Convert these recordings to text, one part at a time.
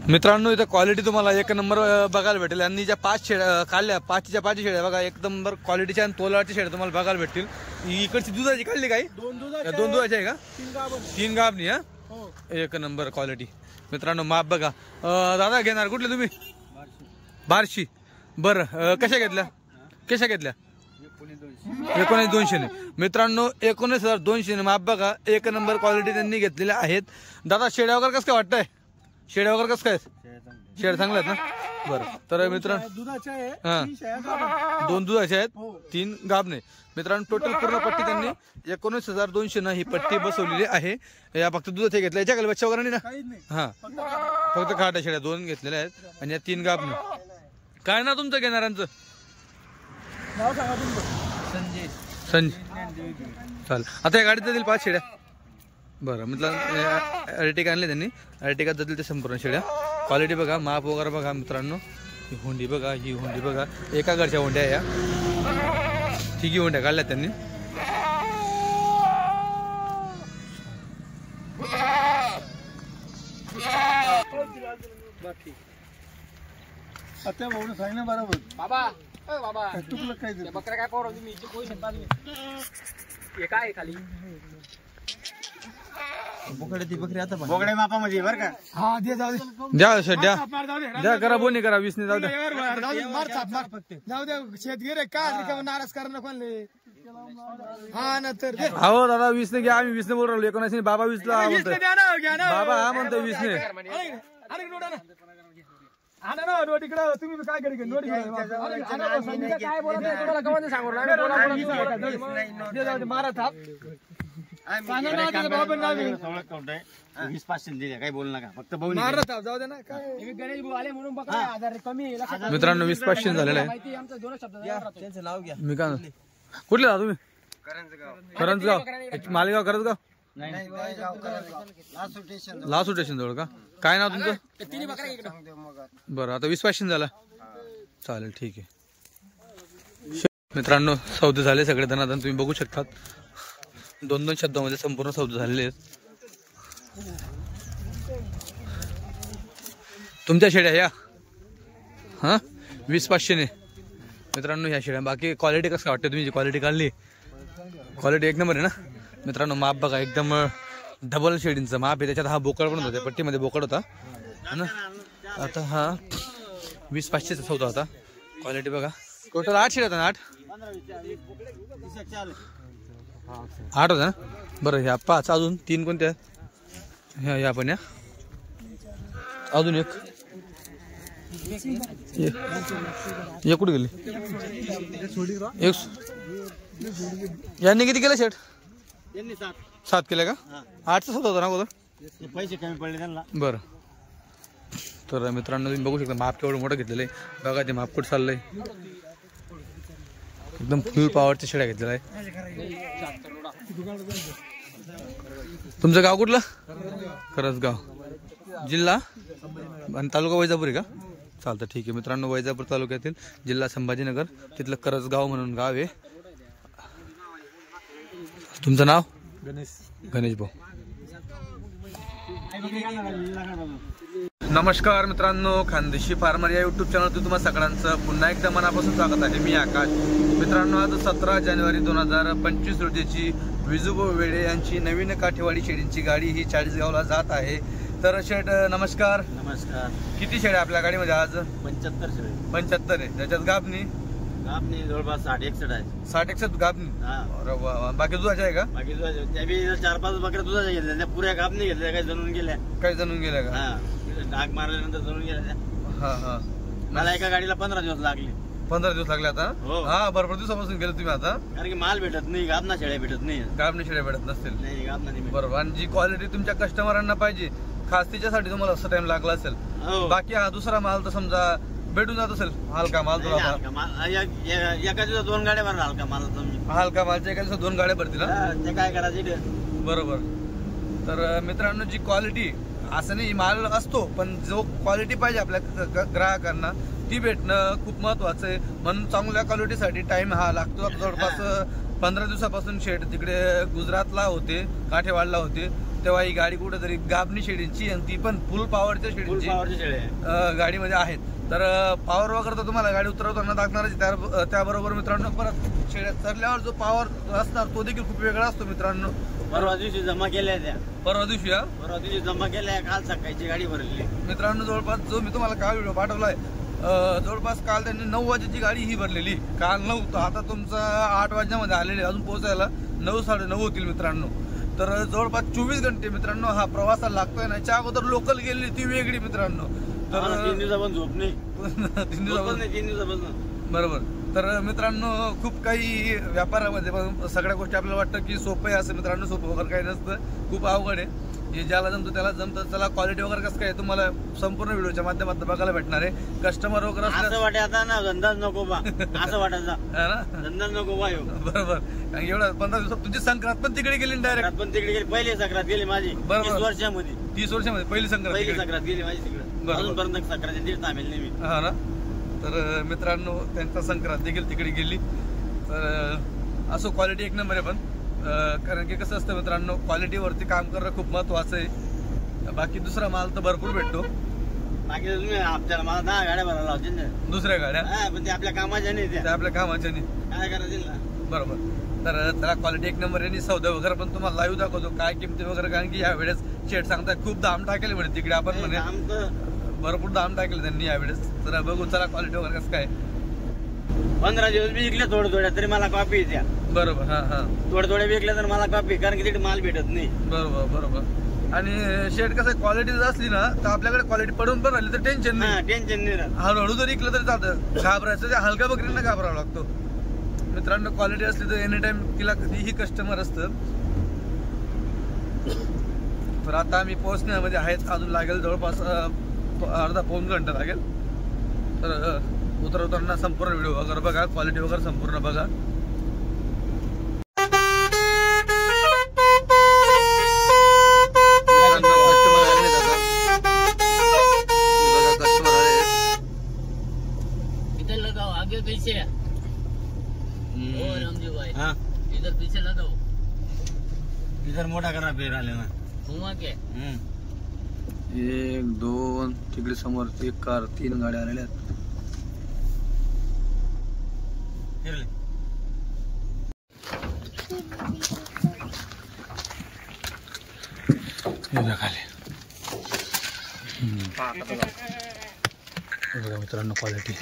मित्रांनो इथं क्वालिटी तुम्हाला एक नंबर बघायला भेटेल। यांनी ज्या 5 शेळ्या काढल्या 5च्या 5 शेळ्या बघा एक नंबर क्वालिटीच्या आणि तोलाच्या शेळ्या तुम्हाला बघायला भेटतील। इकडची दुधाची काढली काही 2 दुधाची आहे का 3 गाभणी हा एक नंबर क्वालिटी। मित्रांनो माप बघा। दादा घेणार कुठले तुम्ही बार्शी बरं कशा घेतल्या 19,200 ने मित्रांनो 19,200 माप बघा एक नंबर क्वालिटी त्यांनी घेतलेल्या आहेत। दादा शेळ्या वगैरे कसं काय वाटतंय शेळ्या वगैरे कसं काय शेळ्या चांगल्या आहेत ना बरं। तर मित्रांनो 2 दुधाचे आहेत 3 गाभणे। मित्रांनो टोटल पूर्ण पट्टी त्यांनी 19,200 ना ही पट्टी बसवलेली आहे। या फक्त दुधाचे घेतले याच्या खाली बच्चा वगैरे नाही ना हा फक्त काटा शेळ्या 2 घेतलेल्या आहेत आणि या 3 गाभणे। काय ना तुमचं घेणाऱ्यांचं नाव सांगा तुमचं संजय चाल। आता या गाडीत जातील 5 शेळ्या बरं। मतलब अर्टिगा आणले त्यांनी अर्टिगात जातील ते संपूर्ण शेळ्या। क्वालिटी बघा माप वगैरे बघा मित्रांनो। ही हुंडी बघा ही हुंडी बघा एका घरच्या हुंड्या या तिघी हुंड्या काढल्या त्यांनी। आता भाऊ सांग ना बरोबर बाबा बाबा तुला काय बकरा काय पावर तुम्ही हे काय खाली बकरी आता बोकडे मापा मध्ये बर का हा दे जाऊ द्या करा बोनी करा 20 ने जाऊ द्या जाऊ द्या शेतगिरे काय नाराज करणं कोणले हा ना तर हो दादा 20 ने घ्या आम्ही 20 ने बोल राहिलो 19 ने बाबा 20 ला म्हणतोय बाबा हा म्हणतोय 20 ने अरे नोटा ना आना ना नोट इकडे तुम्ही काय करी नोट काय बोलत नाही तुम्हाला कवंद सांगू दे जाऊ दे मारा थाप सांगा ना बाबा नावी 20,500 दिले काय बोल नका फक्त भाऊ मारा थाप जाऊ दे ना काय गणेश भाऊ आले म्हणून बघा 1000 कमी मित्रांनो 20,500 झालेलं आहे माहिती आमचं दोन शब्द त्यांचं नाव घ्या मी का कुठले जा तुम्ही करंजगाव मालेगाव करंजगाव नाही लासू स्टेशन जवळ का काय नाव तुमचं बरं आता 20,500 झाला चालेल ठीक आहे। मित्रांनो सौदे झाले सगळे धनाधन तुम्ही बघू शकतात 2-2 शब्दामध्ये संपूर्ण सौदे झालेले आहेत। तुमच्या शेळ्या या हा 20,500 ने मित्रांनो ह्या शेळ्या। बाकी क्वालिटी कसं वाटते तुम्ही जी क्वालिटी काढली क्वालिटी एक नंबर आहे ना मित्रांनो। माप बघा एकदम डबल शेडिंगचं माप आहे त्याच्यात हा बोकड पण होता पट्टीमध्ये बोकड होता है ना। आता हा 20,500चा सौदा होता। क्वालिटी बघा टोटल 8 शेळ्या होता 8 होता ना बरं। ह्या 5 अजून 3 कोणत्या ह्या पण या अजून एक कुठे गेली यांनी किती केलं शेट 7 केलं का 8चा सौदा होता ना अगोदर पैसे कमी पडले त्यांना बरं। तर मित्रांनो तुम्ही बघू शकता माप केवढं मोठं घेतलेलं आहे बघा ते माप कुठं चाललंय एकदम फुल पॉवरच्या शेळ्या घेतलेला आहे। तुमचं गाव कुठलं करंजगाव जिल्हा आणि तालुका वैजापूर आहे का चालतं ठीक आहे। मित्रांनो वैजापूर तालुक्यातील जिल्हा संभाजीनगर तिथलं करंजगाव म्हणून गाव आहे। तुमचं नाव गणेश भाऊ। नमस्कार मित्रांनो खानदेशी फार्मर या युट्यूब चॅनलवर तुम्हा सगळ्यांचं पुन्हा एकदा मनापासून स्वागत आहे। मी आकाश। मित्रांनो आज 17 जानेवारी 2025 रोजीची विजूभाऊ वेडे यांची नवीन काठेवाडी शेळींची गाडी ही 40गावला जात आहे। तर शेठ नमस्कार। नमस्कार। किती शेळ्या आपल्या गाडीमध्ये आज 75 शेळी 75 आहे त्याच्यात गाभणी जवळपास 60-61 आहे 60-61 गाभणी बाकी दुधाच्या आहे का बाकी 4-5 बकऱ्या दुधाच्या घेतल्या त्या पुऱ्या गाभणी घेतल्या काही जणून गेल्या का डाग मारल्यानंतर जळून गेल्या हा हा मला एका गाडीला 15 दिवस लागले 15 दिवस लागले आता हा भरपूर दिवसापासून गेले तुम्ही आता कारण की माल भेटत नाही गाभना शेळ्या भेटत नाही गाभणी शेळ्या भेटत नसतील नाही गाभना नाही बरोबर। आणि जी क्वालिटी तुमच्या कस्टमरांना पाहिजे खास तिच्यासाठी तुम्हाला असं टाइम लागला असेल बाकी हा दुसरा माल तर समजा भेटून जात असेल हलका माल एका दिवसात 2 गाड्या भरणार हलका मालच्या एका दिवसात 2 गाड्या भरतील ते काय करायचं बरोबर। तर मित्रांनो जी क्वालिटी असं नाही माल असतो पण जो क्वालिटी पाहिजे आपल्या ग्राहकांना ती भेटणं खूप महत्वाचं आहे। म्हणून चांगल्या क्वालिटीसाठी टाइम हा लागतो। जवळपास 15 दिवसापासून शेड तिकडे गुजरातला होते काठेवाडला होते तेव्हा ही गाडी कुठेतरी गाबणी शेडीची आणि ती पण फुल पॉवरच्या शेडीची गाडीमध्ये आहेत. तर पॉवर वगैरे तर तुम्हाला गाडी उतरवताना दाखवणारच. त्याबरोबर मित्रांनो परत शेड्यात चढल्यावर जो पॉवर असणार तो देखील खूप वेगळा असतो मित्रांनो. परवा दिवशी जमा केल्या त्या परवा दिवशी जमा केल्या, काल सकाळची गाडी भरलेली मित्रांनो. जवळपास जो मी तुम्हाला काल व्हिडिओ पाठवलाय जवळपास काल त्यांनी 9 वाजेची गाडी ही भरलेली. काल 9 तर आता तुमचा 8 वाजण्यामध्ये आलेले, अजून पोहोचायला 9 साडे 9 होतील मित्रांनो. तर जवळपास 24 घंटे मित्रांनो हा प्रवासाला लागतोय ना. याच्या अगोदर लोकल गेलेली ती वेगळी मित्रांनो. तर 3 दिवसापासून झोप नाही. 3 दिवसापासून बरोबर. तर मित्रांनो खूप काही व्यापारामध्ये पण सगळ्या गोष्टी आपल्याला वाटतं की सोपं आहे असं मित्रांनो. सोपं वगैरे काही नसतं, खूप अवघड आहे. हे ज्याला जमतं त्याला जमतं. त्याला क्वालिटी वगैरे कसं काय तुम्हाला संपूर्ण व्हिडिओच्या माध्यमातून बघायला भेटणार आहे. कस्टमर वगैरे असं वाटत आता ना धंदाच नको बा, असं वाटायचं ना धंदाच नको बा. बरोबर. कारण एवढं 15 दिवसात तुझी संक्रांत पण तिकडे गेली डायरेक्ट. पण तिकडे गेली, पहिली सक्रात गेली माझी 30 वर्षामध्ये. 30 वर्षामध्ये पहिली सक्रात गेली माझी तिकडे. अजूनपर्यंत सक्रात दीड थांबेल नाही मी. हा ना. तर मित्रांनो त्यांचा संक्रांत देखील तिकडे गेली. तर असो क्वालिटी एक नंबर आहे. पण कारण की कसं असतं मित्रांनो, क्वालिटीवरती काम करणं खूप महत्वाचं आहे. बाकी दुसरा माल तर भरपूर भेटतो. बाकी तुम्ही आपल्याला मला 10 गाड्या भरायला लावतील ना, दुसऱ्या गाड्या. पण ते आपल्या कामाच्या नाही, त्या आपल्या कामाच्या नाही. काय करायचं ना. बरोबर. तर त्याला क्वालिटी एक नंबर आहे. आणि सौदा वगैरे पण तुम्हाला लाईव्ह दाखवतो काय किमती वगैरे. कारण की यावेळेस शेट सांगतात खूप दाम टाकेल म्हणे तिकडे. आपण म्हणे भरपूर दाम टाकेल त्यांनी यावेळेस. तर बघू चला क्वालिटी वगैरे कसं काय. 15 दिवस मी विकले थोड्या तरी मला कॉपी द्या. बरोबर. हा हा. थोडे विकले तर मला कॉपी, कारण की तिथे माल भेटत नाही. बरोबर. आणि शेट कसं क्वालिटी जर असली ना तर आपल्याकडे क्वालिटी पडून पण राहिली तर टेन्शन नाही. टेन्शन नाही राहत. हळूहळू जर विकलं तरी चालतं. घाबरायचं ते हलक्या बकरींना घाबरावं लागतो मित्रांनो. क्वालिटी असली तर एनी टाइम तिला कधीही कस्टमर असतं. तर आता आम्ही पोहोचण्यामध्ये आहेत. अजून लागेल जवळपास अर्धा पाऊण घंटा लागेल. तर उतरवताना संपूर्ण व्हिडिओ वगैरे बघा, क्वालिटी वगैरे संपूर्ण बघा. इधर लगाओ, आगे पीछे। ओ रामजी भाई, इधर पीछे लगाओ, इधर मोठा करा पेर आले ना घुमा के। 1 2 तिकडे समोर 1 कार 3 गाड्या आलेल्या आहेत. बघा मित्रांनो क्वालिटी.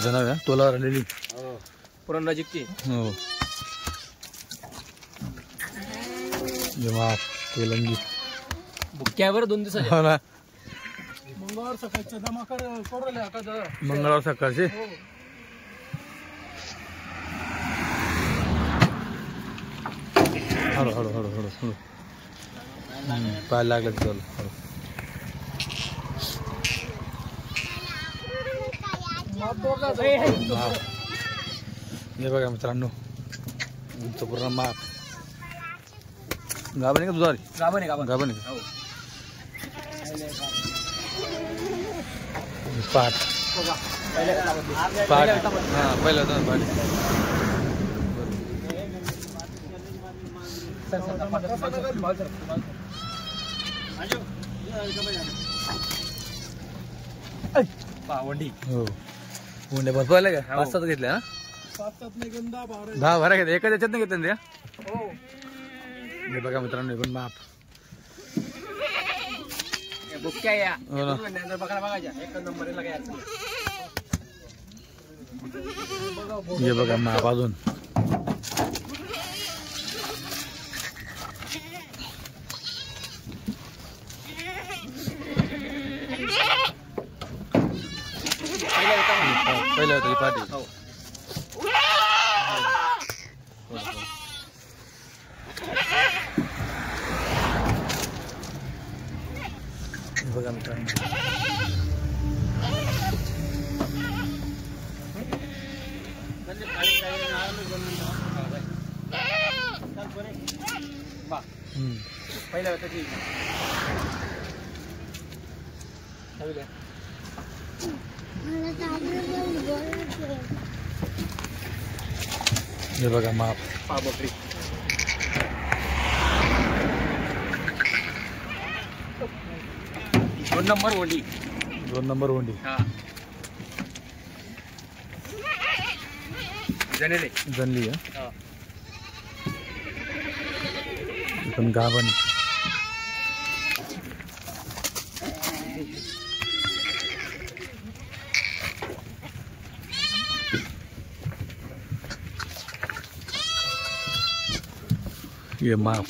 जनाव तोला राहिलेली पुरणराजिकची. हो. जेव्हा तेलंगी बुक्क्यावर 2 दिवसाचे. हो ना. मंगळवार सकाळचा जमा करू आता. मंगळवार सकाळचे. हळू हळू हळू हळू हळू पाय लागलं चल. हे बघा मित्रांनो तुमचं पूर्ण माप. गाभण आहे का दुधारी? गाभण आहे. पाठ पाठ हा पहिला होता पाठ. हो उंडे भरपूर आले का? 5-7 घेतल्या ना? 10 भरा घेतल्या. एकाच याच्यात नाही घेतल्या त्या. हे बघा मित्रांनो पण माप. बुक्क्या या हो ना. बघायच्या 1 नंबरला काय अडचण नाही. हे बघा माप अजून. पहिल्या होती पाठी. बघा मित्रांनो पहिल्या त्याची हे बघा माप. बकरी 2 नंबर ओंडी. 2 नंबर होंडी. हा जनेले जनली आहे. हा पण गाभण. ये माप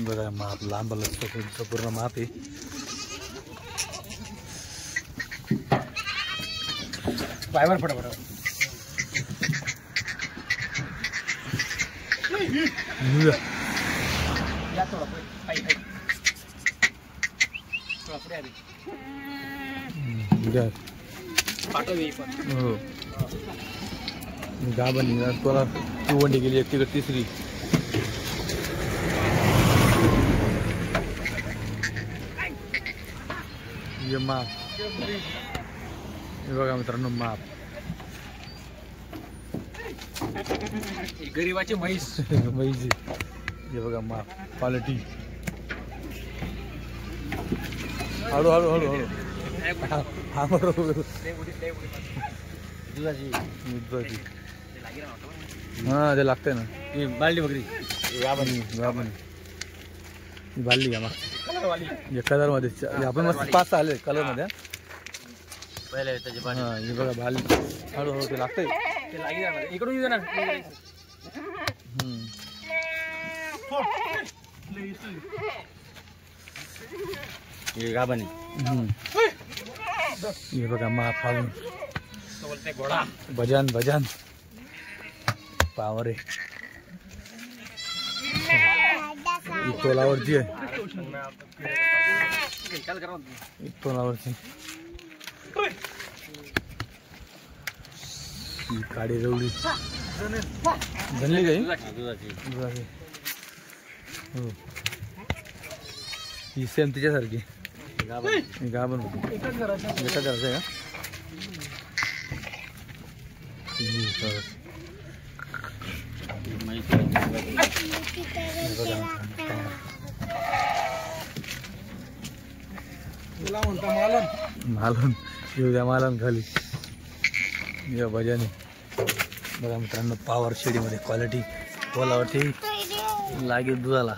बघा माप लांब लचक पूर्ण माप आहे. पायवर पडा बरोबर. या थोडा पुढे थोडा पुढे आधी पाठव येई पण. हो गाभण तुला ती वंडी गेली एक तिकडे तिसरी. ये माप. हे बघा मित्रांनो माप. गरीबाची म्हैस. म्हैस. हे बघा माप क्वालिटी. हळू हळू हळू हळू. हा बरोबर. दुधाची दुधाची. हा ते लागतंय ना. ही बालडी बकरी. गाभण ही बालली का मग कलरवाली. या कलर मध्ये आपण मस्त 5 आले कलर मध्ये. पहिले त्याची पाणी हा हे बघा बालली. हळूहळू ते लागतंय. ते लागी जाणार. इकडून येऊ ना. हे गाभणी. हे बघा माप फाळून. बोलते घोडा. भजन भजन पावर आहे. ही तोलावरची आहे. ही तोलावरची. ही काडी रवली. जनली काही दुधाची. हो ही सेम तिच्यासारखी. गाभणी. ही गाभण होती. एका घराचं आहे का. ही परत. तुला म्हणता मालन. मालून येऊ द्या मालून खाली. या भजाने बघा मित्रांनो पॉवर शेडीमध्ये क्वालिटी. तोलावरती लागेल दुधाला.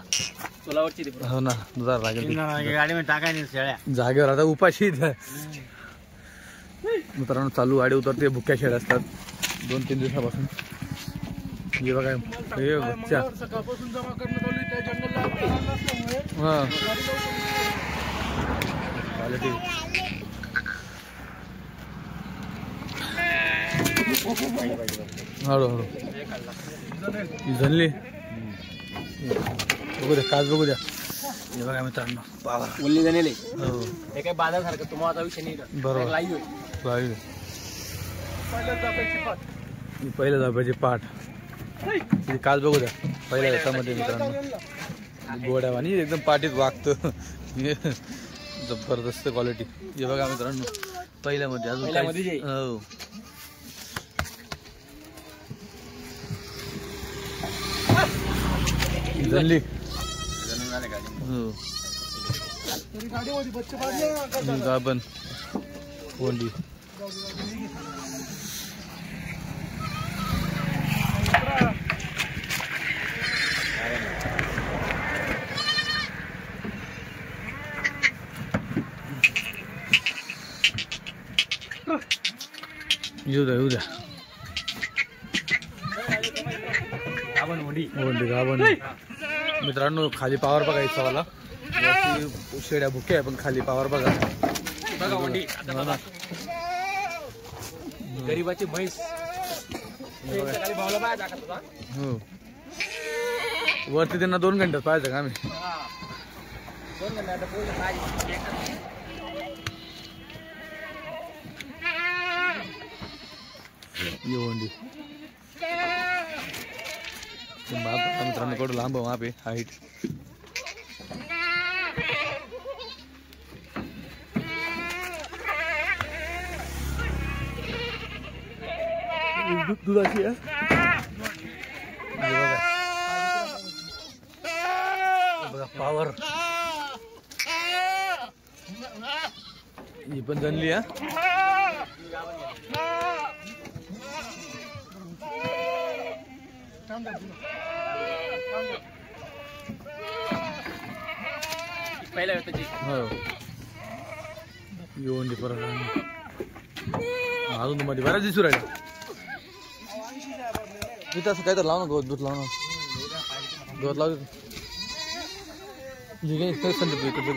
तुलावरची हो ना दुधाला लागेल ती. गाडीमध्ये टाकायला शेळ्या. जागेवर आता उपाशी मित्रांनो चालू गाडी उतरते. भुक्या शेड असतात 2-3 दिवसापासून. हे बघा हे बच्चा. सकाळपासून जमा करणं चालू आहे त्या जंगलला. हा क्वालिटी. हळूहळू ही झनली. बघू द्या काच बघू द्या. हे बघा मित्रांनो पावर. ओल्ली जनेले. हो हे काय बाजार सारखं तुम्हाला विषय नाही का. बरोबर. लाईव्ह होईल. लागेल. ही पहिल्या धाब्याची पाठ. ही काच बघू द्या पहिल्या हातामध्ये मित्रांनो. गोड्यावानी एकदम पाठीत वागतं. जबरदस्त क्वालिटी. हे बघा मित्रांनो पहिल्यामध्ये अजून पहिल्यामध्ये काही. जे. हो जनली. हो गाडीमध्ये बच्चे पाडले. गाभण कोंडी. येऊ द्या गाभण. मित्रांनो खाली पावर बघायचा मला. वरती शेड्या भुक्या आहे पण खाली पावर बघा. बघा ओंडी. गरीबाची म्हैस. खाली भावला पाय टाकत होता. हो वरती त्यांना 2 घंट्यात पाहायचं का आम्ही. 2 घंटे आता पोहोचले पाहिजे. येवंडी माप मित्रांनो कडू लांब माप आहे हाईट. दुधाची आहे बघा पावर ही पण जनली आहे पहिला त्याची हो येऊन दे परत अजून मध्ये बऱ्याच दिसू राहिले तिथं असं काय तर लाव ना गवत दूध लाव ना गवत लाव संदीप इकडे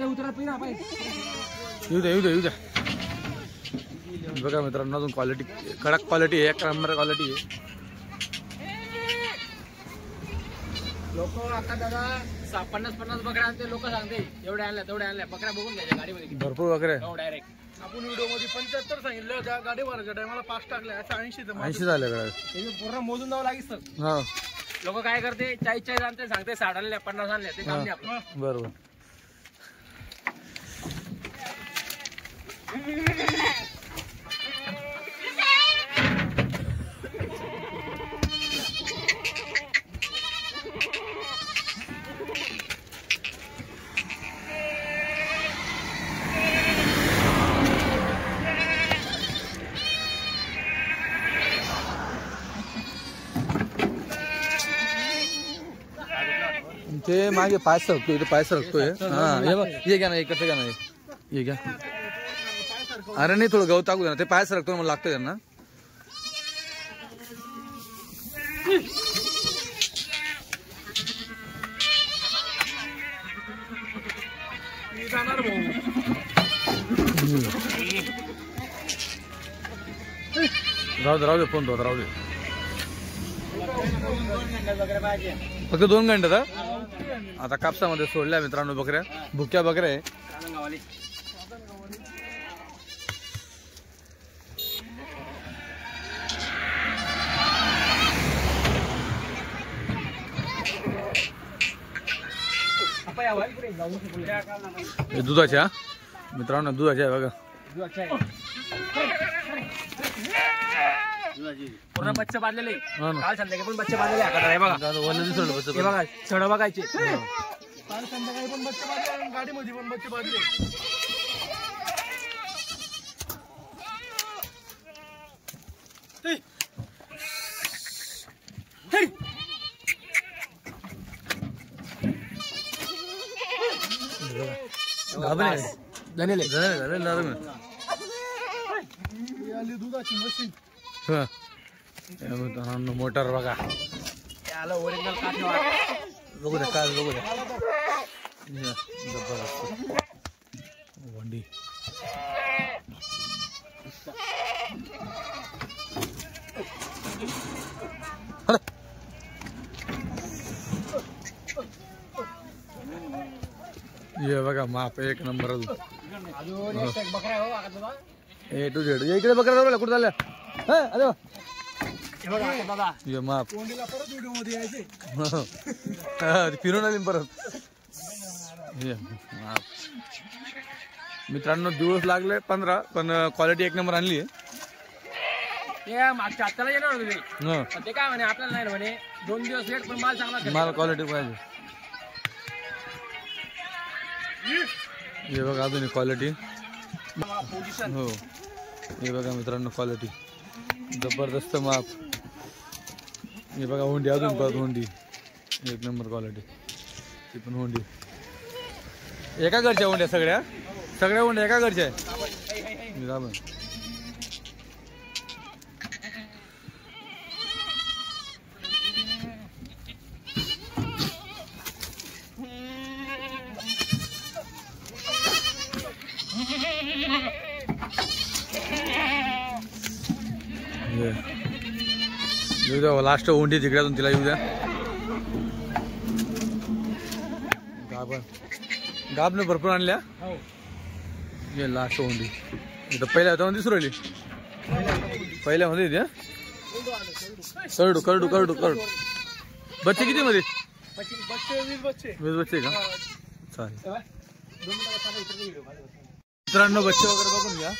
उतरत नाही ना पाहिजे येऊ द्या येऊ द्या येऊ द्या बघा मित्रांनो अजून क्वालिटी कडक क्वालिटी आहे 1 नंबर क्वालिटी आहे लोक आता दादा 50-50 बकऱ्या आणते लोक सांगते एवढ्या आणल्या तेवढ्या आणल्या बकऱ्या बघून घ्यायच्या गाडीमध्ये भरपूर वगैरे हो डायरेक्ट आपण व्हिडिओ मध्ये 75 सांगितलं त्या गाडीवर टायमाला 5 टाकले असं 80 झाले कडे ते पूर्ण मोजून जावं लागेल सर हा लोक काय करते 40 आणते सांगते 60 आणल्या 50 आणल्या ते काम नाही आपलं बरोबर ते मागे पाय सरकतोय इथे पाय सरकतोय हा हे बघ ये घ्या ना एकत्र घ्या ना ये घ्या अरे नाही थोडं गवत टाकू दे ना ते पाय सरकतोय मला लागतं त्यांना राहू दे फोन राहू दे फक्त 2 घंटे आता कापसामध्ये सोडल्या मित्रांनो बकऱ्या भुक्या बकऱ्या आहे दुधाच्या मित्रांनो दुधाच्या आहे बघा पूर्ण बच्चे बांधलेले काल संध्याकाळी पण बच्चे बांधलेले आहे बघा हे बघा छड बघायचे काल संध्याकाळी पण बच्चे बांधले गाडीमध्ये पण बच्चे बांधले दुधाची मशीन मोटर बघा त्याला ओरिजिनल काठी बघू द्या काय बघू द्या जबरदस्त वंडी ये बघा माप 1 नंबर अजून एक बकरा हो A to Z इकडे बकरा कुठं झाल्या अरे दादा ये माप कोंडीला परत व्हिडिओ मध्ये यायचे फिरून आली परत मित्रांनो दिवस लागले 15 पण क्वालिटी 1 नंबर आणली आहे मागच्या आत्ताला येणार होते ते काय म्हणे आपल्याला नाही म्हणे 2 दिवस लेट पण माल चांगला माल क्वालिटी पाहिजे हे बघा अजून क्वालिटी हो हे बघा मित्रांनो क्वालिटी जबरदस्त माप हे बघा होंडी अजून परत होंडी 1 नंबर क्वालिटी ती पण होंडी एका घरच्या होंड्या सगळ्या होंड्या एका घरच्या आहे येऊ द्या लास्ट होंडी तिकड्यातून तिला येऊ द्या गाबने भरपूर आणल्या ये लास्ट होंडी इथं पहिल्या होत्या दिसू राहिली पहिल्यामध्ये द्या करडू बच्चे किती मध्ये 20 बच्चे का चालेल मित्रांनो बच्चे वगैरे बघून घ्या.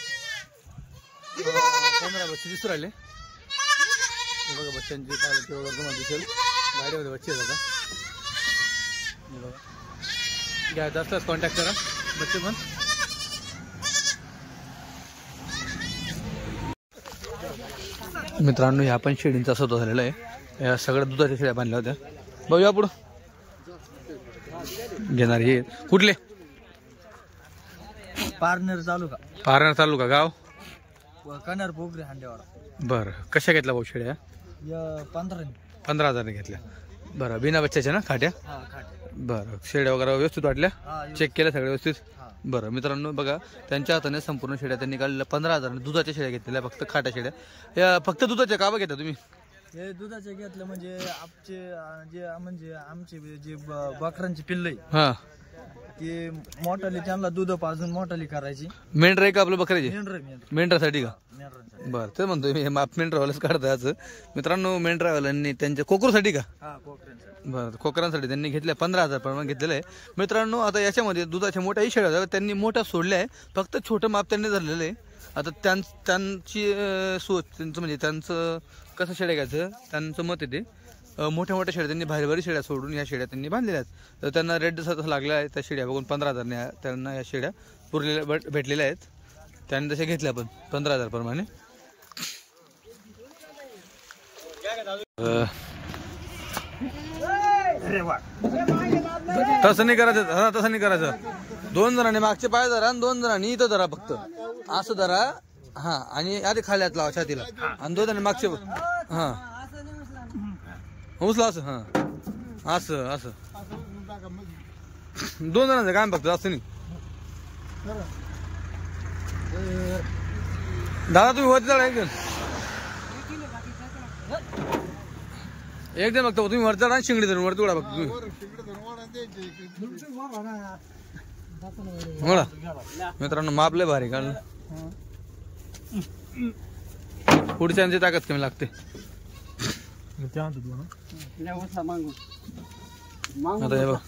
15 बच्चे दिसू राहिले. बघा बच्चांची क्वालिटी वगैरे तुम्हाला दिसेल. गाडीमध्ये बच्चे आहेत आता. घ्यायचं असल्यास कॉन्टॅक्ट करा. बच्चे पण मित्रांनो ह्या पण शेळींचा सौदा झालेला आहे. या सगळ्या दुधाच्या शेळ्या बांधल्या होत्या. बघूया पुढं घेणार हे कुठले. पारनेर तालुका पारनेर तालुका गाव कन्नर पोखरी हांडेवाडा. बरं कशा घेतल्या भाऊ शेळ्या. 15,000 घेतल्या. बरं बिना बच्च्याच्या ना खाट्या. हा खाटे. बरं शेळ्या वगैरे व्यवस्थित वाटल्या. हा चेक केल्या सगळ्या व्यवस्थित. हा. बरं मित्रांनो बघा त्यांच्या हाताने संपूर्ण शेळ्या त्यांनी काढलेल्या 15,000 दुधाच्या शेळ्या घेतलेल्या. फक्त खाट्या शेळ्या या फक्त दुधाच्या का घेता तुम्ही. हे दुधाचे घेतलं म्हणजे आमचे जे बकरांची पिल्ल हा ते मोठाली त्यांना दूध पाजून मोठाली करायची. मेंढर आहे का आपलं बकऱ्याची. मेंढर मेंढरासाठी का. मेंढरांसाठी. बरं ते म्हणतोय मी माप मेंढरावालाच काढताच. मित्रांनो मेंढरावाल्यांनी त्यांच्या कोकरूसाठी का. हा कोकऱ्यांसाठी. बरं कोकरांसाठी त्यांनी घेतल्या 15,000 प्रमाणे घेतलेलं आहे. मित्रांनो आता याच्यामध्ये दुधाच्या मोठ्याही शेळ्या होत्या त्यांनी मोठ्या सोडल्या आहे. फक्त छोटं माप त्यांनी धरलेलं आहे. आता त्यांची सोच त्यांचं म्हणजे त्यांचं कसं शेळ्या घ्यायचं त्यांचं मत आहे ते. मोठ्या मोठ्या शेळ्या त्यांनी भारी भारी शेळ्या सोडून ह्या शेळ्या त्यांनी बांधलेल्या आहेत. तर त्यांना रेट जसा लागला आहे त्या शेळ्या बघून 15,000 त्यांना या शेळ्या पुरलेल्या भेटलेल्या आहेत. त्यांनी तशा घेतल्या पण 15,000 प्रमाणे. तसं नाही करायचं. हा तसं नाही करायचं. 2 जणांनी मागचे पाय धरा आणि 2 जणांनी इथं धरा फक्त असं धरा. हा आणि आधी खाली हात लावा छातीला आणि 2 जणांनी मागचे हा उचला असं. हा असं असं 2 जणांचं काम फक्त असं नाही. दादा तुम्ही वरती चढा एकदम फक्त तुम्ही वरती चढा शिंगडी धरून वरती उडा फक्त तुम्ही. बोला मित्रांनो मापले भारी काढलं. पुढच्यांची ताकद कमी लागते. आता हे बघ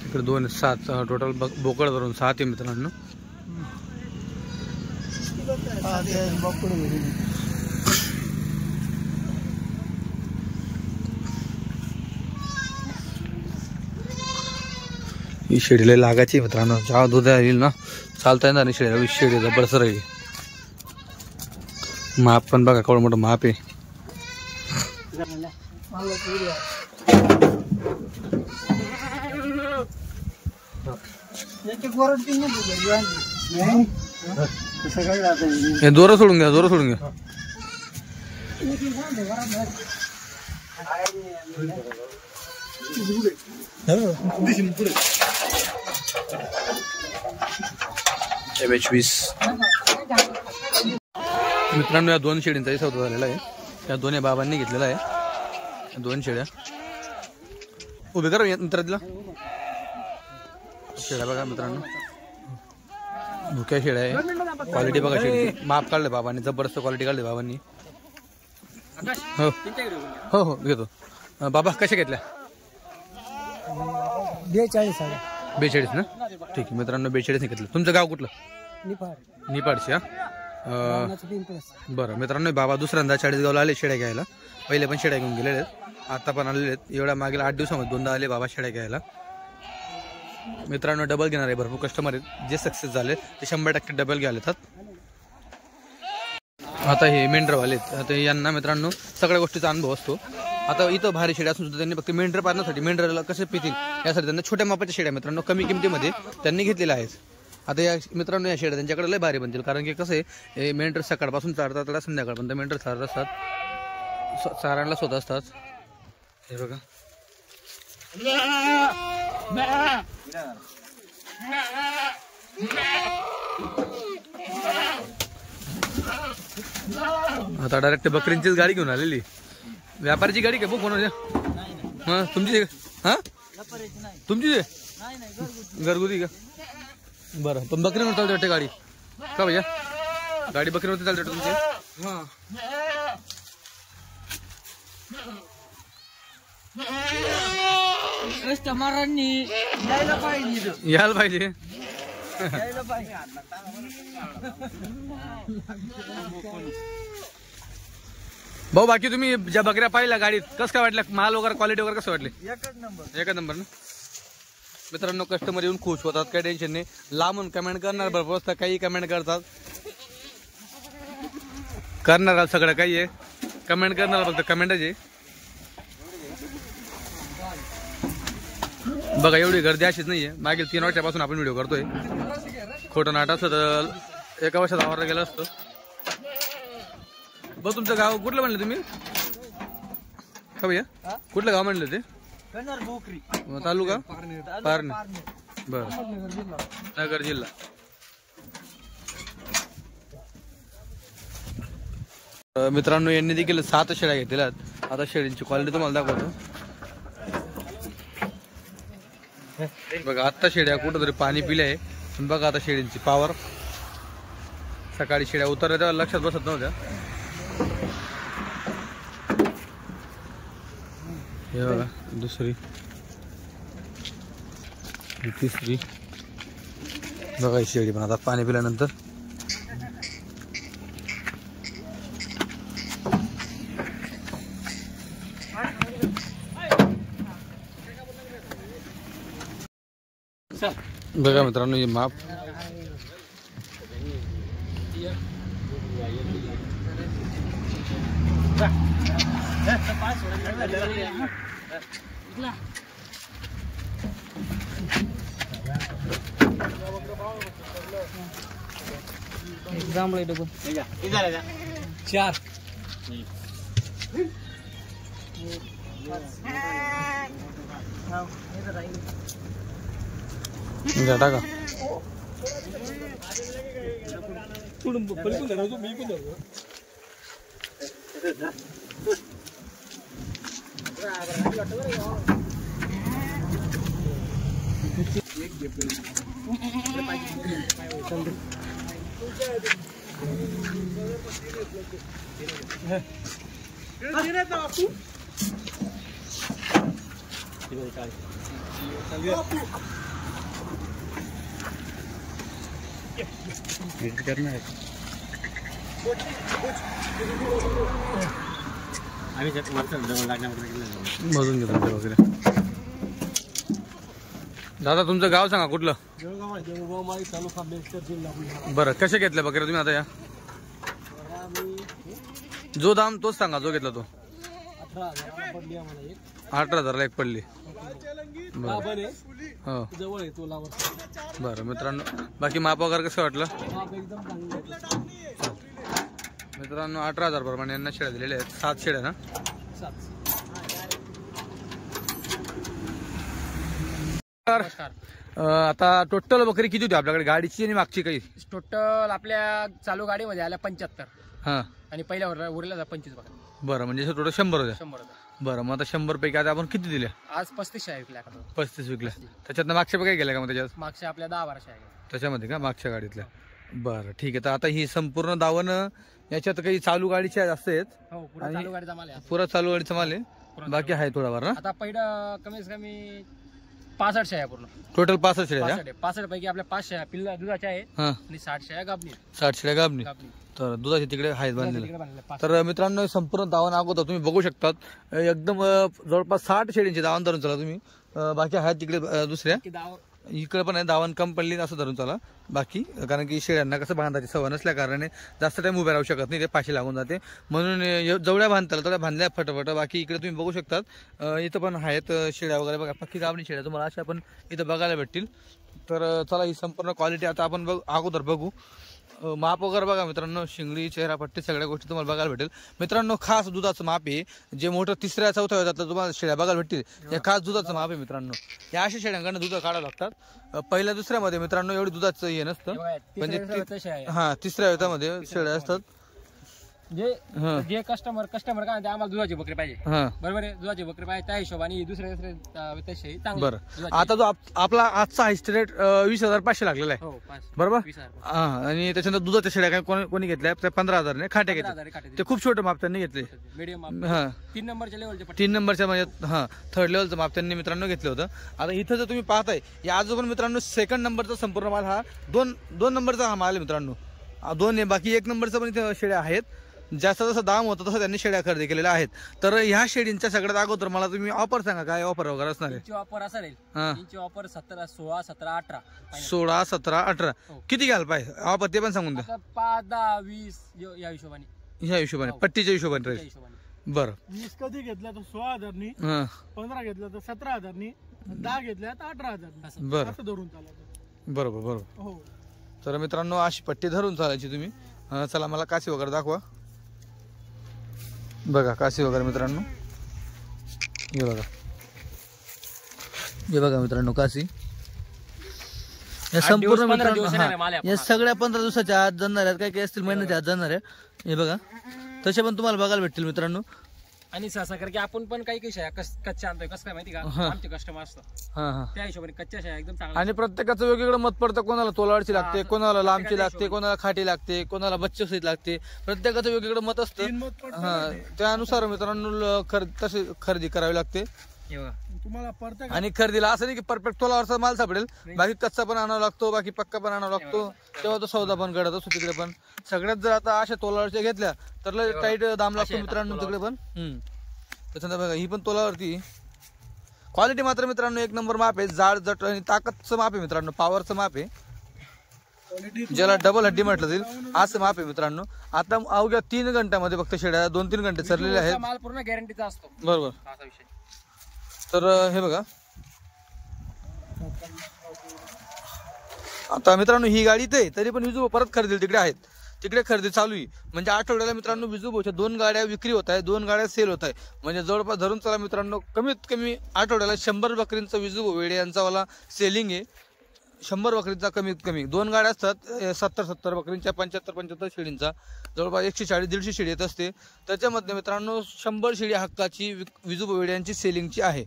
इकडे 2 7 टोटल बोकड धरून 7 आहे मित्रांनो. ही शेळीला लागायची मित्रांनो. जेव्हा दूध येईल ना चालता येणार नाही शेळीला. शेळीला बरसर राहील. माप पण बघा केवढं मोठं माप आहे. हे दोरं सोडून घ्या. दोरं सोडून घ्या. MH20 मित्रांनो या 2 शेळींचाही सौदा झालेला आहे. या 2 बाबांनी घेतलेला आहे. 2 शेळ्या उभे करा मित्रांना. शेळ्या बघा मित्रांनो भुक्या शेळ्या आहे. क्वालिटी बघा शेळी. माप काढले बाबांनी. जबरदस्त क्वालिटी काढली बाबांनी. हो हो हो घेतो. बाबा कशा घेतल्या. 42 ना. ठीक आहे मित्रांनो 42 घेतलं. तुमचं गाव कुठलं. निपाडशी. हा बरं मित्रांनो बाबा दुसऱ्यांदा 40 गावला आले शेळ्या घ्यायला. पहिले पण शेळ्या घेऊन गेलेले आहेत. आता पण आलेले आहेत. एवढ्या मागील 8 दिवसामध्ये 2दा आले बाबा शेळ्या घ्यायला. मित्रांनो डबल घेणार आहे. भरपूर कस्टमर आहेत जे सक्सेस झाले ते 100% डबल घ्यायला येतात. आता हे मेंढरवाले आहेत. आता यांना मित्रांनो सगळ्या गोष्टीचा अनुभव असतो. आता इथं भारी शेळ्या असून सुद्धा त्यांनी फक्त मेंढर पाळण्यासाठी मेंढराला कसे पितील यासाठी त्यांना छोट्या मापाच्या शेळ्या मित्रांनो कमी किमतीमध्ये त्यांनी घेतलेल्या आहेत. आता या मित्रांनो या शेळ्या त्यांच्याकडे लय भारी बनतील. कारण की कसं आहे मेंढर सकाळपासून चारतात तर संध्याकाळपर्यंत मेंढर चारत असतात. चारायला स्वतः असतात. हे बघा आता डायरेक्ट बकरींचीच गाडी घेऊन आलेली. व्यापारीची गाडी का कोणाच्या. हा तुमची. हा तुमची घरगुती का? बरं, पण बकरीवर चालते वाटते गाडी का भैया? गाडी बकरीवरती चालते वाटते तुमची? हा कस्टमरांनी यायला पाहिजे यायला पाहिजे. यायला पाहिजे. भाऊ बाकी तुम्ही ज्या बकऱ्या पाहिल्या गाडीत कसं काय वाटलं? माल वगैरे क्वालिटी वगैरे कसं वाटले? एकच नंबर. एका नंबर ना. मित्रांनो कस्टमर येऊन खुश होतात, काही टेन्शन नाही. लांबून कमेंट करणार भरपूर असतात, काही कमेंट करतात. करणार सगळं काही आहे, कमेंट करणार फक्त कमेंटच आहे. बघा एवढी गर्दी अशीच नाहीये. मागील 3 वर्षापासून आपण व्हिडिओ करतोय. खोटं नाटक असतं तर एका वर्षात आवरलं गेलं असतं. बघ तुमचं गाव कुठलं म्हणलं तुम्ही का भैया? कुठलं गाव म्हणलं ते? बोकरी तालुका पारणे. बर, नगर जिल्हा. मित्रांनो यांनी देखील 7 शेळ्या घेतलेल्या आहेत. आता शेळींची क्वालिटी तुम्हाला दाखवतो. बघा आता शेळ्या कुठं तरी पाणी पिले आहे. बघा आता शेळींची पावर. सकाळी शेळ्या उतरल्या तेव्हा लक्षात बसत नव्हत्या. हे बघा दुसरी, तिसरी. बघा ही शेळी पण आता पाणी पिल्यानंतर. बघा मित्रांनो हे माप. जांभळे डबल 4 टाका. मधून घेतो वगैरे. दादा तुमचं गाव सांगा कुठलं? बरं, कसे घेतले बकऱ्या तुम्ही आता? या जो दाम तोच सांगा, जो घेतला तो. 18,000ला एक पडली. हो बरं मित्रांनो, बाकी माप वगैरे कसं वाटलं? मित्रांनो 18,000 प्रमाणे यांना शेळ्या दिलेल्या आहेत. 7 शेळ्या ना. आता टोटल बकरी किती होती आपल्याकडे, गाडीची आणि मागची काही? टोटल आपल्या चालू गाडीमध्ये आल्या 75 हा आणि पहिल्या उरल्या 25 बघा. बरं, म्हणजे टोटल 100 होत्या. 100 होता. बरं, मग आता 100 पैकी आता आपण किती दिल्या? आज 35 आहे विकल्या. 35 विकल्या. त्याच्यातनं मागच्या काही गेल्या का मग त्याच्यात? मागच्या आपल्या 10-12 आहे त्याच्यामध्ये का मागच्या गाडीतल्या? बरं ठीक आहे. तर आता ही संपूर्ण दावण याच्यात काही चालू गाडीच्या जास्त आहेत. हो, पुरा चालू गाडीचा माल आहे. पुरा चालू गाडीचा माल आहे, बाकी आहे थोडाफार ना. आता पहिलं कमीत कमी 65 शेळ्या पूर्ण. टोटल 65 शेळ्या. 65 पैकी आपल्या 5 शेळ्या पिल्ला दुधाच्या आहेत हा, आणि 60 शेळ्या गाबणी. 60 शेळ्या गाबणी. तर दुधाचे तिकडे आहेत बांधलेले. तर मित्रांनो संपूर्ण दावण अगोदर तुम्ही बघू शकतात. एकदम जवळपास 60 शेळींची दावण धरून चला तुम्ही. बाकी आहेत तिकडे दुसऱ्या, इकडे पण आहे दावण कम पडली असं धरून चला. बाकी कारण की शेळ्यांना कसं बांधायची सवय नसल्या कारणाने जास्त टाइम उभे राहू शकत नाही, ते पाशी लागून जाते. म्हणून जवळ्या बांधताला तेवढ्या बांधल्या फटाफट. बाकी इकडे तुम्ही बघू शकतात इथं पण आहेत शेळ्या वगैरे. बघा पक्की गाबणी शेळ्या तुम्हाला अशा पण इथं बघायला भेटतील. तर चला ही संपूर्ण क्वालिटी आता आपण अगोदर बघू. माप वगैरे बघा मित्रांनो, शिंगडी, चेहरापट्टी सगळ्या गोष्टी तुम्हाला बघायला भेटेल. मित्रांनो खास दुधाचं माप आहे, जे मोठं 3ऱ्या-4थ्या वेळात तुम्हाला शेळ्या बघायला भेटतील. या खास दुधाचं माप आहे मित्रांनो. या अशा शेळ्यांकडनं दूध काढावं लागतात. पहिल्या दुसऱ्यामध्ये मित्रांनो एवढी दुधाचं हे नसतं, म्हणजे हा 3ऱ्या वेतामध्ये शेळ्या असतात. जे कस्टमर काय म्हणते आम्हाला दुधाची बकरी पाहिजे, हा बरोबर आहे, दुधाची बकरी पाहिजे त्या हिशोबाने दुसऱ्या चांगली. बरं. आता जो आपला आजचा हायस्ट रेट 20,500 लागलेला आहे, हो बरोबर. 20,000. हा, आणि त्याच्यानंतर दुधाच्या शेळ्या काय कोणी घेतल्या त्या 15,000 खाट्या घेतल्या. ते खूप छोटे माप त्यांनी घेतले. मीडियम हा 3 नंबरच्या लेवलचे 3 नंबरच्या म्हणजे हा 3rd लेवलचं माप त्यांनी मित्रांनो घेतलं होतं. आता इथं जर तुम्ही पाहताय या आजोबा मित्रांनो 2nd नंबरचा संपूर्ण माल हा 2 नंबरचा हा माल आहे मित्रांनो. 2 आहे, बाकी 1 नंबरचा पण इथे शेळ्या आहेत. जास्त जसं दाम होतं तसं त्यांनी शेळ्या खरेदी केलेल्या आहेत. तर ह्या शेळींच्या सगळ्यात अगोदर मला तुम्ही ऑफर सांगा, काय ऑफर वगैरे असणार आहे? ऑफर असेल हा. ऑफर 17, 16, 17, 18 16, 17, 18 किती घ्याल पाहिजे ऑफर ते पण सांगून द्या. 5, 10, 20 या हिशोबाने, ह्या हिशोबाने पट्टीच्या हिशोबाने राहील. बरं. 20 कधी घेतल्या तर 16,000नी, हा 15 घेतल्या तर 17,000नी, 10 घेतल्या तर 18,000. बरं असं धरून चालायचं. बरोबर. हो. तर मित्रांनो अशी पट्टी धरून चालायची तुम्ही. चला मला काशी वगैरे दाखवा. बघा काशी वगैरे मित्रांनो, हे बघा मित्रांनो काशी. या संपूर्ण मित्रांनो या सगळ्या 15 दिवसाच्या आत जाणार आहेत, काही असतील महिन्याच्या आत जाणार आहे. हे बघा तसे पण तुम्हाला बघायला भेटतील मित्रांनो. आणि सहसा की आपण पण काही शेळ्या कच्च्या आणतोय, कसं काय माहिती का, आमचे कस्टमर असतात त्या हिशोबाने कच्च्या शेळ्या एकदम चांगल्या. आणि प्रत्येकाचं वेगवेगळं मत पडतं. कोणाला तोलाडची लागते, कोणाला लांबची लागते, कोणाला खाटी लागते, कोणाला बच्चे सहित लागते. प्रत्येकाचं वेगवेगळं मत असतं. हा त्यानुसार मित्रांनो तशी खरेदी करावी लागते. तुम्हाला परत आणि खरेदीला असं नाही की परफेक्ट तोलावरचा माल सापडेल, बाकी कच्चा पण आणावा लागतो, बाकी पक्का पण आणावा लागतो. तेव्हा तो सौदा पण घडत असतो तिकडे पण. सगळ्यात जर आता अशा तोलावरच्या घेतल्या तर लय टाईट दाम लागतो मित्रांनो तिकडे पण. त्याच्यानंतर बघा ही पण तोलावरती क्वालिटी मात्र मित्रांनो 1 नंबर माप आहे. जाड जट आणि ताकदचं माप आहे मित्रांनो, पॉवरचं माप आहे, ज्याला डबल हड्डी म्हटलं जाईल असं माप आहे मित्रांनो. आता अवघ्या 3 घंट्यामध्ये फक्त शेळ्या 2-3 घंटे चरलेल्या आहेत. माल पूर्ण गॅरंटीचा असतो, बरोबर. असा विषय. तर हे बघा आता मित्रांनो ही गाडी इथे तरी पण विजू परत खरेदी तिकडे आहेत, तिकडे खरेदी चालू आहे. म्हणजे आठवड्याला मित्रांनो विजूभाऊच्या 2 गाड्या विक्री होत आहे, 2 गाड्या सेल होत आहे. म्हणजे जवळपास धरून चला मित्रांनो कमीत कमी आठवड्याला 100 बकरींचा विजूभाऊ वेडे यांचा वाला सेलिंग आहे. 100 बकरींचा कमीत कमी 2 गाड्या असतात, 70 बकरींच्या, 75 शेळींचा, जवळपास 140-150 शेळी येत असते. त्याच्यामध्ये मित्रांनो 100 शेळी हक्काची विजूभाऊ वेडे यांची सेलिंगची आहे.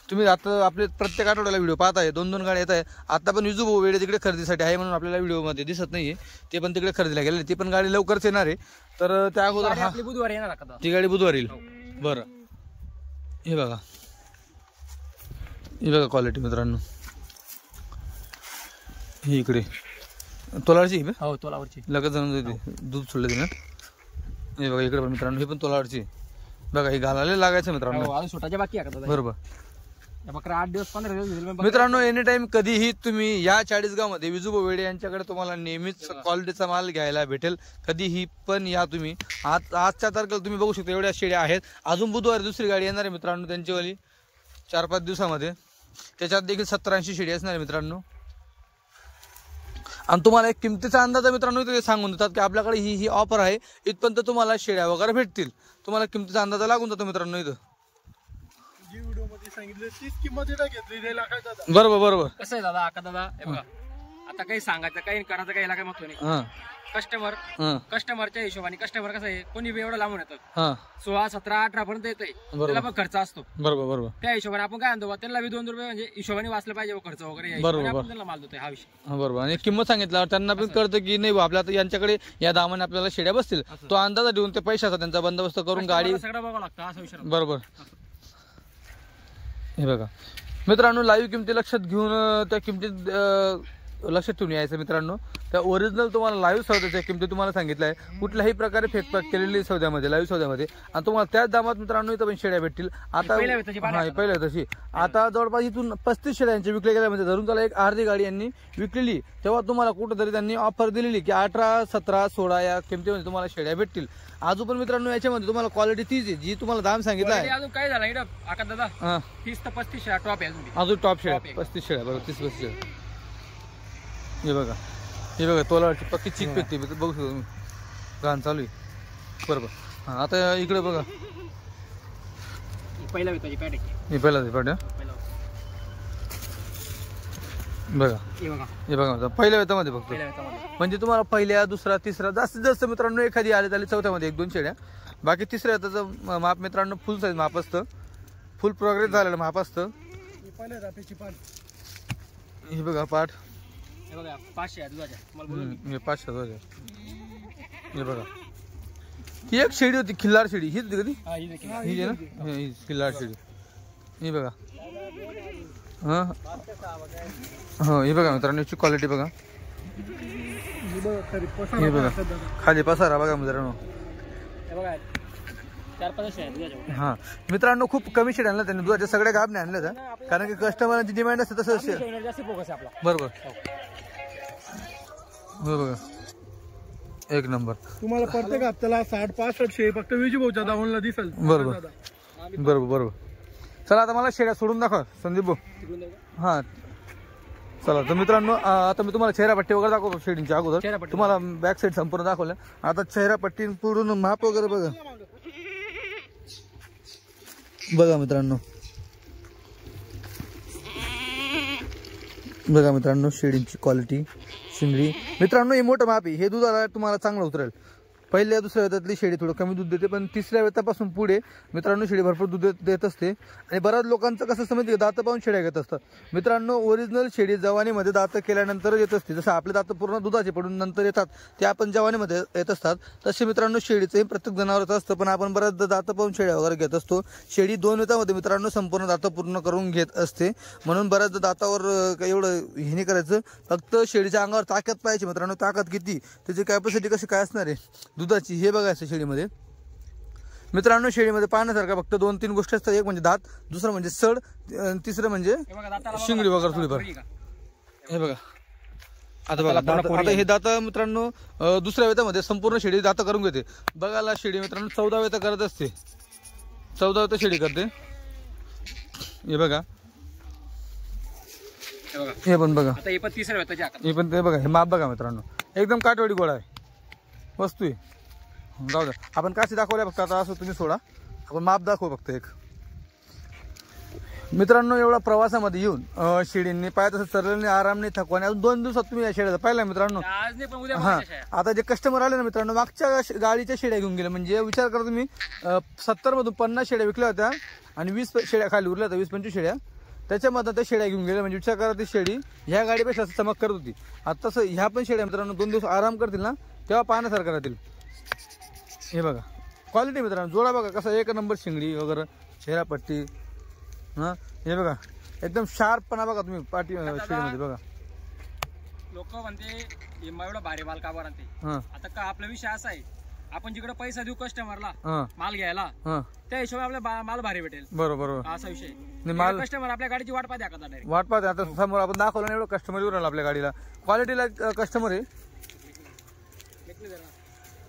तुम्ही आता आपले प्रत्येक आठवड्याला व्हिडिओ पाहताय, 2-2 गाड्या येत आहे. आता पण विजूभाऊ वेडे तिकडे खरेदीसाठी आहे म्हणून आपल्याला व्हिडिओमध्ये दिसत नाहीये. ते पण तिकडे खरेदीला गेले, ती पण गाडी लवकरच येणार आहे. तर त्या अगोदर हा बुधवारी येणार का? ती गाडी बुधवारी येईल. बरं हे बघा क्वालिटी मित्रांनो. ही इकडे तोलाडची हो तोलावरची लगत जाऊन दूध सोडले तिने. हे बघा इकडे पण मित्रांनो ही पण तोलाडची. बघा ही घालायला लागायचं मित्रांनो. अजून छोटाच्या बाकी आहे का? बरोबर. बकरा 8 दिवस 15 दिवस मित्रांनो एनी टाइम कधीही तुम्ही या 40गाव मध्ये विजूभाऊ वेडे यांच्याकडे तुम्हाला नेहमीच क्वालिटीचा माल घ्यायला भेटेल. कधीही पण या तुम्ही. आजच्या तारखेला तुम्ही बघू शकता एवढ्या शेळ्या आहेत. अजून बुधवारी दुसरी गाडी येणार आहे मित्रांनो त्यांचीवाली 4-5 दिवसामध्ये. त्याच्यात देखील 70-80 शेळी असणार आहे मित्रांनो. आणि तुम्हाला एक किमतीचा अंदाज मित्रांनो इथे सांगून देतात की आपल्याकडे ही ऑफर आहे, इथपर्यंत तुम्हाला शेळ्या वगैरे भेटतील. तुम्हाला किमतीचा अंदाज लागून जातो मित्रांनो इथं. जी व्हिडिओ मध्ये सांगितलं तीच किंमत इथं घेतली लाखाचा. बरोबर. कसं आहे दादा, आका दादा हे बघा, आता काही सांगायचं काही करायचं काही याला काही महत्व नाही. कस्टमरच्या हिशोबाने कस्टमर कसं आहे, कोणी एवढं लांबून येतं 16, 17, 18 पर्यंत येतंय, त्याला पण खर्च असतो. बरोबर. त्या हिशोबाने आपण काय आणतो, त्यांना 2 रुपये म्हणजे हिशोबाने वाचलं पाहिजे खर्च वगैरे, आपण त्यांना माल देतोय हा विषय. बरोबर. आणि किंमत सांगितल्यावर त्यांना पण कळतं की नाही आपल्या यांच्याकडे या दामाने आपल्याला शेड्या बसतील. तो अंदाज देऊन ते पैशाचा त्यांचा बंदोबस्त करून गाडी सगळं बघावं लागतं असा विषय. बरोबर. हे बघा मित्रांनो लाईव्ह किमती लक्षात घेऊन त्या किमतीत लक्षात ठेवून यायचं मित्रांनो. त्या ओरिजिनल तुम्हाला लाईव्ह सौद्याच्या किमती तुम्हाला सांगितलं आहे, कुठल्याही प्रकारे फेकपाक केलेली सौद्यामध्ये लाईव्ह सौद्यामध्ये. आणि तुम्हाला त्याच दामात मित्रांनो इथं पण शेड्या भेटतील. आता पहिल्या तशी आता जवळपास इथून 35 शेळ्यांचे विकले गेल्या. म्हणजे धरून त्याला एक अर्धी गाडी यांनी विकलेली, तेव्हा तुम्हाला कुठंतरी त्यांनी ऑफर दिलेली की 18, 17, 16 या किमतीमध्ये तुम्हाला शेड्या भेटतील. अजून पण मित्रांनो याच्यामध्ये तुम्हाला क्वालिटी तीच आहे जी तुम्हाला दाम सांगितलं आहे. अजून काय झालं इकडं आका दादा, 30 ते 35 शेळ्या टॉप आहे अजून टॉप शेळ्या 35 शेळ्या बरोबर 30-35 शेळ्या. हे बघा तोलावरची पक्की चीक पेकते बघू शकतो तुम्ही. गाण चालू आहे बरोबर. हा आता इकडे बघा पहिला विकायची पॅट आहे. हे पहिला पॅट बघा हे बघा हे बघा पहिल्या वेतामध्ये फक्त पहिल्या वेतामध्ये. म्हणजे तुम्हाला पहिल्या दुसरा तिसरा जास्तीत जास्त मित्रांनो एखादी आली चौथ्यामध्ये 1-2 शेळ्या, बाकी तिसऱ्या वेताचं माप मित्रांनो फुल साईज माप असतं, फुल प्रोग्रेस झालेलं माप असतं. पहिल्या रात्रीची पान हे बघा पाठ हे बघा 500 आहे दुधाच्या मला बोलू मी. हे 500. हे बघा ही एक शेळी होती खिल्लार शेळी, हीच होती कधी हा, ही देखील. ही आहे ना, ही खिल्लार शेळी. हे बघा हां हो हे बघा मित्रांनो याची क्वालिटी बघा. हे बघा खरी हे पसारा बघा असं दादा. खाली पसारा बघा मित्रांनो. हे बघा 4-5 आहे दुधाच्या. हा मित्रांनो खूप कमी शेड आणलं त्यांनी, दुधाच्या सगळ्या गाभण्या आणल्या होत्या, कारण की कस्टमरांची डिमांड असते तसं आपल्या शेळीवर जास्त फोकस आहे आपला. बरोबर. हो बघा एक नंबर. तुम्हाला प्रत्येक हप्त्याला 60-65 शेळी फक्त विजू भाऊच्या दावणला दिसेल. बरोबर. दादा. बरोबर. चला आता मला शेड्या सोडून दाखवा संदीप भाऊ. तिकडून जाऊ का? हा चला तर मित्रांनो आता मी तुम्हाला चेहरापट्टी वगैरे दाखवतो शेडींच्या अगोदर, चेहरापट्टी. तुम्हाला बॅक साईड संपूर्ण दाखवलं. आता चेहरापट्टी पूर्ण माप वगैरे बघा. बघा मित्रांनो बघा मित्रांनो शेडींची क्वालिटी शिंगडी मित्रांनो हे मोठं माप आहे, हे दुधाला तुम्हाला चांगलं उतरेल. पहिल्या दुसऱ्या वेतातली शेळी थोडं कमी दूध देते, पण तिसऱ्या वेतापासून पुढे मित्रांनो शेळी भरपूर दूध देत असते. आणि बऱ्याच लोकांचं कसं समजते दातं पाहून शेळ्या घेत असतात. मित्रांनो ओरिजिनल शेळी जवानीमध्ये दातं केल्यानंतर येत असते, जसं आपले दातं पूर्ण दुधाचे पडून नंतर येतात ते आपण जवानीमध्ये येत असतात, तसे मित्रांनो शेळीचंही प्रत्येक जनावरच असतं. पण आपण बऱ्याचदा दातं पाहून शेळ्या वगैरे घेत असतो. शेळी 2 वेतामध्ये मित्रांनो संपूर्ण दातं पूर्ण करून घेत असते, म्हणून बऱ्याचदा दातावर एवढं हे नाही करायचं. फक्त शेळीच्या अंगावर ताकद पाहिजे मित्रांनो, ताकद किती त्याची कॅपॅसिटी कशी काय असणार आहे दुधाची हे बघायचं शेळीमध्ये. मित्रांनो शेळीमध्ये पाहण्यासारखं फक्त 2-3 गोष्टी असतात, एक म्हणजे दात, दुसरं म्हणजे सड, तिसरं म्हणजे हे बघा दाताला बघा. शिंगडी वगैरे थोडीफार. बरी का? हे बघा आता बघा आता हे दात मित्रांनो दुसऱ्या वेतामध्ये संपूर्ण शेळी दात करून घेते. बघायला शेळी मित्रांनो 14 वेता करत असते, 14 वेता शेळी करते. हे बघा हे बघा हे पण बघा, आता हे पण तिसऱ्या वेताची आकार. हे पण ते बघा, हे माप बघा मित्रांनो एकदम काटवडी गोळा आहे, वस्तू आहे. जाऊ द्या आपण काशी दाखवल्या फक्त, आता असं तुम्ही सोडा, आपण माप दाखवू फक्त एक. मित्रांनो एवढा प्रवासामध्ये येऊन शेळींनी पाय तसं चरलेले आराम नाही, थकवा नाही. अजून 2 दिवसात तुम्ही या शेळ्या पाहिल्या मित्रांनो. आज नाही पण उद्या हा बघायच्या शेळ्या. आता जे कस्टमर आले ना मित्रांनो मागच्या गाडीच्या शेळ्या घेऊन गेले, म्हणजे विचार करा तुम्ही 70 मधून 50 शेळ्या विकल्या होत्या आणि 20 शेळ्या खाली उरल्या होत्या, 20-25 शेळ्या त्याच्यामध्ये त्या शेळ्या घेऊन गेल्या. म्हणजे विचार करा ती शेळी ह्या गाडीपेक्षा चमक करत होती. आता तसं ह्या पण शेळ्या मित्रांनो 2 दिवस आराम करतील ना तेव्हा पाहण्यासारखं राहतील. हे बघा क्वालिटी मित्रांनो, जोडा बघा कसा एक नंबर शिंगडी वगैरे, चेहरापट्टी. हां हे बघा एकदम शार्पपणा बघा तुम्ही पाठी शेळीमध्ये बघा. लोक म्हणते हे एवढा भारी माल का बरं आणते. हां आता का आपला विषय असा आहे, आपण जिकडे पैसा देऊ कस्टमरला हां माल घ्यायला, हां त्या हिशोबाने आपला माल भारी भेटेल. बरोबर बरोबर. असा विषय नाही, माल कस्टमर आपल्या गाडीची वाट पाहते आता डायरेक्ट. वाट पाहते. आता समोर आपण दाखवलं ना एवढं कस्टमर येऊन राहिला आपल्या गाडीला, क्वालिटीला कस्टमर आहे.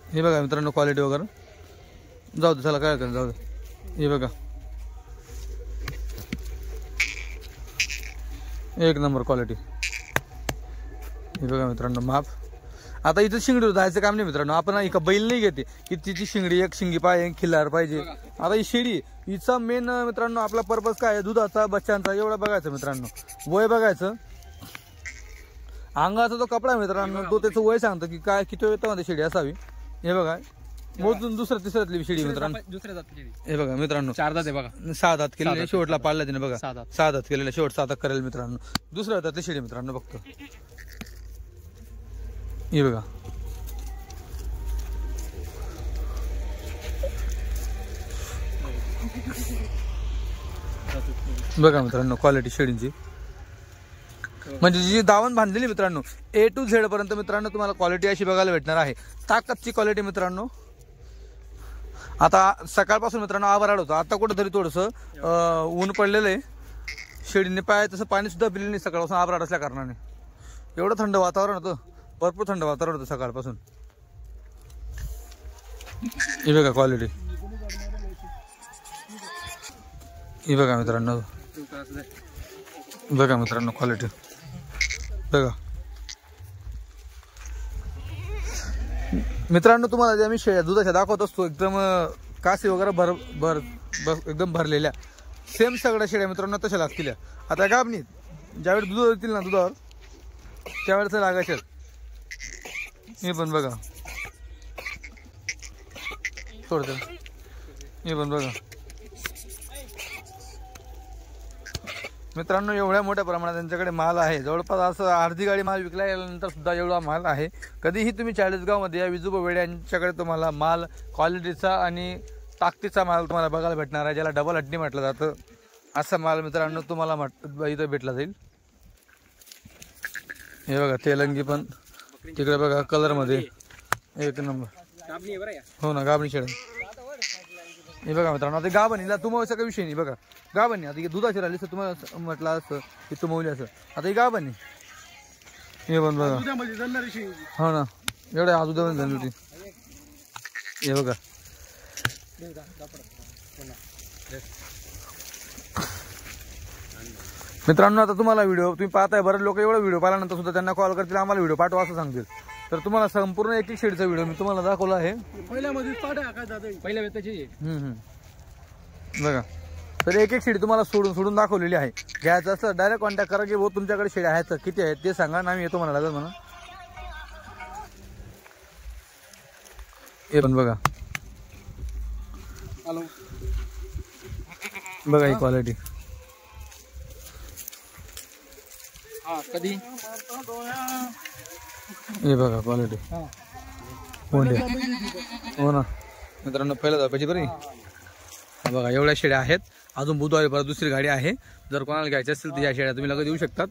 हे बघा मित्रांनो क्वालिटी वगैरे, जाऊ दे चला काय जाऊ दे. हे बघा एक नंबर क्वालिटी. हे बघा मित्रांनो माप. आता इथं शिंगडी जायचं काम नाही मित्रांनो, आपण इथं बैल नाही घेते की तिची शिंगडी एक शिंगी पाहिजे खिल्लार पाहिजे. आता ही शेळी हिचा मेन मित्रांनो आपला पर्पज काय आहे, दुधाचा बच्चांचा एवढं बघायचं मित्रांनो. वय बघायचं, अंगाचा जो कपडा मित्रांनो तो त्याचं वय सांगतं की काय किती वेतामध्ये शेळी असावी. हे बघा मोजून दुसऱ्या तिसऱ्यातली शेळी मित्रांनो. दुसऱ्या जातीची हे बघा मित्रांनो 4 दात आहे बघा. 6 दात केलेले, शेवटला पाडला तिने बघा 6 दात. 6 दात केलेला, शेवट 7 दात करेल मित्रांनो. दुसऱ्या दातली शेळी मित्रांनो बघतो. हे बघा बघा मित्रांनो क्वालिटी शेळींची, म्हणजे जी दावण बांधलेली मित्रांनो A to Z पर्यंत मित्रांनो तुम्हाला क्वालिटी अशी बघायला भेटणार आहे. ताकदची क्वालिटी मित्रांनो. आता सकाळपासून मित्रांनो आभाराड होतं, आता कुठंतरी थोडंसं ऊन पडलेलं आहे. शेळीने पाय तसं पाणी सुद्धा पिलेलं नाही सकाळपासून आभाराड असल्या कारणाने. एवढं थंड वातावरण होतं, भरपूर थंड वातावरण होतं सकाळपासून. ही बघा क्वालिटी, ही बघा मित्रांनो, बघा मित्रांनो क्वालिटी बघा. मित्रांनो तुम्हाला जे आम्ही शेळ्या दुधाच्या दाखवत असतो एकदम कासी वगैरे भर एकदम भरलेल्या सेम सगळ्या शेळ्या मित्रांनो तशा लागतील. आता गाभणी ज्यावेळी दूध येतील ना दुधावर त्यावेळेस लागायचे. हे पण बघा सोडतं. हे पण बघा मित्रांनो, एवढ्या मोठ्या प्रमाणात त्यांच्याकडे माल आहे. जवळपास असं अर्धी गाडी माल विकला गेल्यानंतर सुद्धा एवढा माल आहे. कधीही तुम्ही चाळीसगावमध्ये या विजूभाऊ वेडे यांच्याकडे तुम्हाला माल क्वालिटीचा आणि ताकदीचा माल तुम्हाला बघायला भेटणार आहे, ज्याला डबल हड्डी म्हटलं जातं. असा माल मित्रांनो तुम्हाला इथं भेटला जाईल. हे बघा तेलंगी पण तिकडे बघा कलरमध्ये एक नंबर. हो ना, गाभणी शेड. हे बघा मित्रांनो, आता गाभणीला तुमवचा काही विषय नाही. बघा गाभणी आता दुधाची राहिली तर तुम्हाला म्हटलं असं की तुमवली असं. आता ही गाभणी हे पण बघा. हो ना, एवढ्या आज उद्या झाली होती. हे बघा मित्रांनो, आता तुम्हाला व्हिडिओ तुम्ही पाहताय, बरेच लोक एवढा व्हिडिओ पाहिल्यानंतर सुद्धा त्यांना कॉल करतील, आम्हाला व्हिडिओ पाठवा असं सांगतील. तर तुम्हाला संपूर्ण एक एक शेडचा व्हिडिओ मी तुम्हाला दाखवला आहे. पहिल्या वेताची बघा, तर एक एक शेडी तुम्हाला सोडून दाखवलेली आहे. घ्यायचं असं डायरेक्ट कॉन्टॅक्ट करा की भाऊ तुमच्याकडे शेड्या आहेत किती आहेत ते सांगा ना, आम्ही येतो म्हणा लागेल म्हणा. हे पण बघा बघा ही क्वालिटी. कधी हे बघा क्वालिटी. हो ना मित्रांनो, पहिल्या दाखवायची बरी. बघा एवढ्या शेड्या आहेत. अजून बुधवारी परत दुसरी गाडी आहे. जर कोणाला घ्यायची असेल तर या शेड्या तुम्ही लगेच येऊ शकतात.